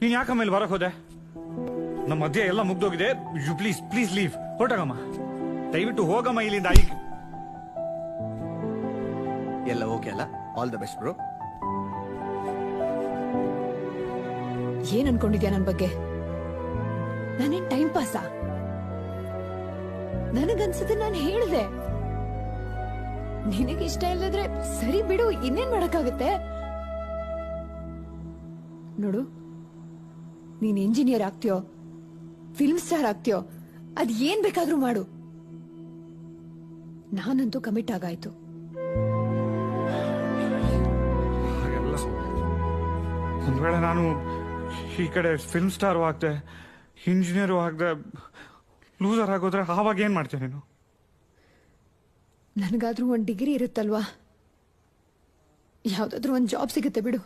ನೀನ್ ಯಾಕೆ ಆಮೇಲೆ ಬರಕ್ ಹೋದೆ? ನಮ್ಮ ಮಧ್ಯೆ ಎಲ್ಲ ಮುಗ್ದೋಗಿದೆ. You please please leave. ಹೊರಟಾಗಮ್ಮ, ದಯವಿಟ್ಟು ಹೋಗಮ್ಮ ಇಲ್ಲಿಂದ. ಈಗ ಎಲ್ಲ ಓಕೆ ಅಲ್ಲ? All the best bro. ಏನ್ ಅನ್ಕೊಂಡಿದ್ಯಾ ನನ್ ಬಗ್ಗೆ? ನಾನೇನ್ ಟೈಮ್ ಪಾಸಾ? ನನಗನ್ಸುತ್ತೆ ನಾನು ಹೇಳಿದೆ. ನಿನಗೆ ಇಷ್ಟ ಇಲ್ಲದ್ರೆ ಸರಿ ಬಿಡು, ಇನ್ನೇನ್ ಮಾಡಕ್ಕಾಗತ್ತೆ? ನೋಡು, ನೀನ್ ಇಂಜಿನಿಯರ್ ಆಗ್ತೀಯೋ, ಫಿಲ್ಮ್ ಸ್ಟಾರ್ ಆಗ್ತೀಯೋ, ಅದ್ ಏನ್ ಬೇಕಾದ್ರೂ ಮಾಡು. ನಾನಂತೂ ಕಮಿಟ್ ಆಗಾಯ್ತು. ಹಾಗೆಲ್ಲ ಒಂದ್ ವೇಳೆ ನಾನು ಈ ಕಡೆ ಫಿಲ್ಮ್ ಸ್ಟಾರು ಆಗ್ದೆ, ಇಂಜಿನಿಯರು ಆಗ್ದೆ, ಲೂಸರ್ ಆಗೋದ್ರೆ ಆವಾಗ ಏನ್ ಮಾಡ್ತೇನೆ ನೀನು? ನನಗಾದ್ರೂ ಒಂದ್ ಡಿಗ್ರಿ ಇರುತ್ತಲ್ವಾ, ಯಾವ್ದಾದ್ರೂ ಒಂದ್ ಜಾಬ್ ಸಿಗುತ್ತೆ ಬಿಡು.